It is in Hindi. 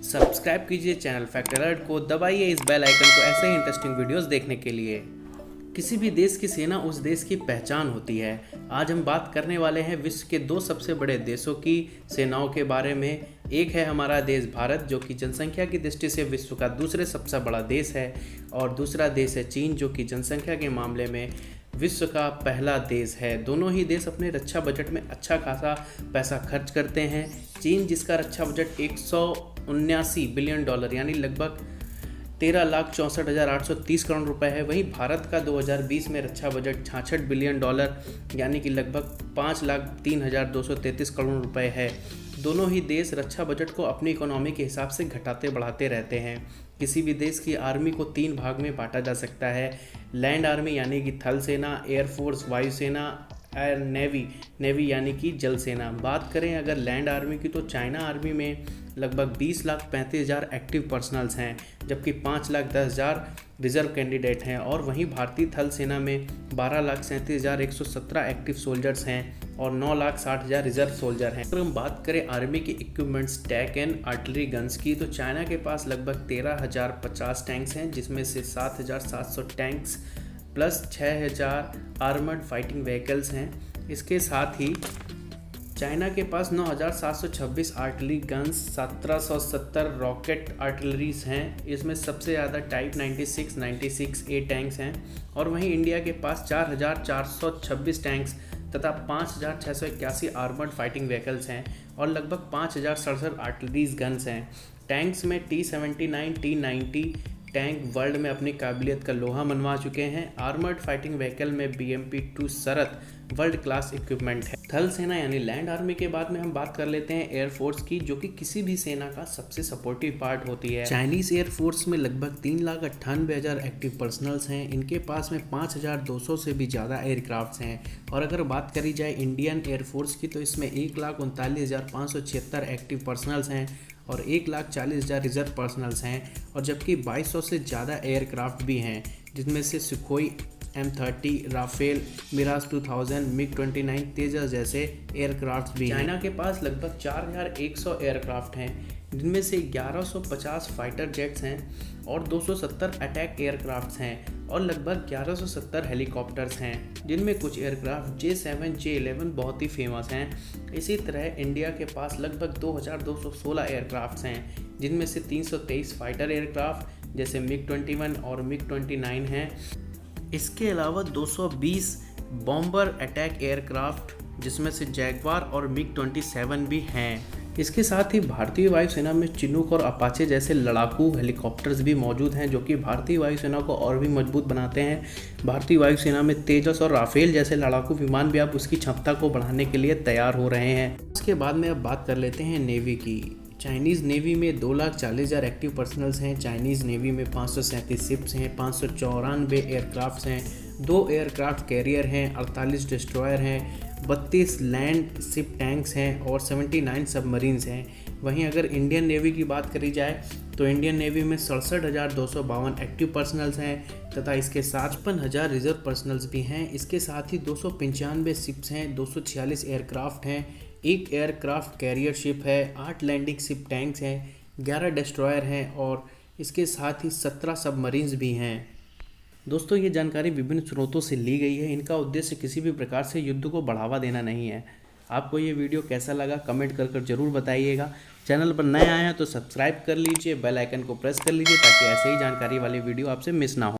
सब्सक्राइब कीजिए चैनल फैक्ट अलर्ट को, दबाइए इस बेल आइकन को ऐसे ही इंटरेस्टिंग वीडियोस देखने के लिए। किसी भी देश की सेना उस देश की पहचान होती है। आज हम बात करने वाले हैं विश्व के दो सबसे बड़े देशों की सेनाओं के बारे में। एक है हमारा देश भारत, जो कि जनसंख्या की दृष्टि से विश्व का दूसरे सबसे बड़ा देश है, और दूसरा देश है चीन, जो कि जनसंख्या के मामले में विश्व का पहला देश है। दोनों ही देश अपने रक्षा बजट में अच्छा खासा पैसा खर्च करते हैं। चीन, जिसका रक्षा बजट 179 बिलियन डॉलर यानी लगभग 13,64,830 करोड़ रुपए है। वहीं भारत का 2020 में रक्षा बजट 66 बिलियन डॉलर यानी कि लगभग 5,03,233 करोड़ रुपए है। दोनों ही देश रक्षा बजट को अपनी इकोनॉमी के हिसाब से घटाते बढ़ाते रहते हैं। किसी भी देश की आर्मी को 3 भाग में बांटा जा सकता है। लैंड आर्मी यानी कि थल सेना, एयरफोर्स वायुसेना, एयर नेवी यानी कि जल सेना। बात करें अगर लैंड आर्मी की, तो चाइना आर्मी में लगभग 20,35,000 एक्टिव पर्सनल्स हैं, जबकि 5,10,000 रिजर्व कैंडिडेट हैं। और वहीं भारतीय थल सेना में 12,37,117 एक्टिव सोल्जर्स हैं और 9,60,000 रिजर्व सोल्जर हैं। अगर हम बात करें आर्मी के equipments, tank and artillery guns की, तो चाइना के पास लगभग 13,050 टैंक्स हैं, जिसमें से 7,700 tanks plus 6,000 armoured fighting vehicles हैं। इसके साथ ही चाइना के पास 9,726 आर्टिलरी गन्स, 1,770 रॉकेट आर्टिलरीज हैं। इसमें सबसे ज़्यादा टाइप 96A टैंक्स हैं। और वहीं इंडिया के पास 4,426 टैंक्स तथा 5,681 आर्मर्ड फाइटिंग व्हीकल्स हैं और लगभग 5,067 आर्टिलरीज गन्स हैं। टैंक्स में T-79, T-90 टैंक वर्ल्ड में अपनी काबिलियत का लोहा मनवा चुके हैं। आर्मर्ड फाइटिंग व्हीकल में BMP-2 शरत वर्ल्ड क्लास इक्विपमेंट है। थल सेना यानी लैंड आर्मी के बाद में हम बात कर लेते हैं एयरफोर्स की, जो कि किसी भी सेना का सबसे सपोर्टिव पार्ट होती है। चाइनीज एयरफोर्स में लगभग 3,98,000 एक्टिव पर्सनल्स हैं। इनके पास में 5,200 से भी ज़्यादा एयरक्राफ्ट्स हैं। और अगर बात करी जाए इंडियन एयरफोर्स की, तो इसमें 1,39,576 एक्टिव पर्सनल्स हैं और 1,40,000 रिजर्व पर्सनल्स हैं। और जबकि 2,200 से ज़्यादा एयरक्राफ्ट भी हैं, जिनमें से Sukhoi M30, Rafale, Miraj 2000, MiG-29, तेजस जैसे एयरक्राफ्ट भी हैं। चाइना के पास लगभग 4,100 एयरक्राफ्ट हैं, जिनमें से 1,150 फाइटर जेट्स हैं और 270 अटैक एयरक्राफ्ट्स हैं और लगभग 1,170 हेलीकॉप्टर्स हैं, जिनमें कुछ एयरक्राफ्ट J-7, J-11 बहुत ही फेमस हैं। इसी तरह इंडिया के पास लगभग 2,216 एयरक्राफ्ट्स हैं, जिनमें से 323 फाइटर एयरक्राफ्ट जैसे MiG-21 और MiG-29 हैं। इसके अलावा 220 बॉम्बर अटैक एयरक्राफ्ट, जिसमें से जैगवार और MiG-27 भी हैं। इसके साथ ही भारतीय वायुसेना में चिनूक और अपाचे जैसे लड़ाकू हेलीकॉप्टर्स भी मौजूद हैं, जो कि भारतीय वायुसेना को और भी मजबूत बनाते हैं। भारतीय वायुसेना में तेजस और राफेल जैसे लड़ाकू विमान भी अब उसकी क्षमता को बढ़ाने के लिए तैयार हो रहे हैं। इसके बाद में अब बात कर लेते हैं नेवी की। चाइनीज़ नेवी में 2,40,000 एक्टिव पर्सनल्स हैं। चाइनीज़ नेवी में 537 शिप्स हैं, 594 एयरक्राफ्ट्स हैं, 2 एयरक्राफ्ट कैरियर हैं, 48 डिस्ट्रॉयर हैं, 32 लैंड शिप टैंक्स हैं और 79 सबमरीन्स हैं। वहीं अगर इंडियन नेवी की बात करी जाए, तो इंडियन नेवी में 67,252 एक्टिव पर्सनल्स हैं तथा इसके साथ 55,000 रिजर्व पर्सनल्स भी हैं। इसके साथ ही 295 शिप्स हैं, 246 एयरक्राफ्ट हैं, 1 एयरक्राफ्ट कैरियर शिप है, 8 लैंडिंग शिप टैंक्स हैं, 11 डिस्ट्रॉयर हैं और इसके साथ ही 17 सबमरीन्स भी हैं। दोस्तों, ये जानकारी विभिन्न स्रोतों से ली गई है। इनका उद्देश्य किसी भी प्रकार से युद्ध को बढ़ावा देना नहीं है। आपको ये वीडियो कैसा लगा कमेंट कर ज़रूर बताइएगा। चैनल पर नए आए हैं तो सब्सक्राइब कर लीजिए, बेल आइकन को प्रेस कर लीजिए, ताकि ऐसे ही जानकारी वाली वीडियो आपसे मिस ना हो।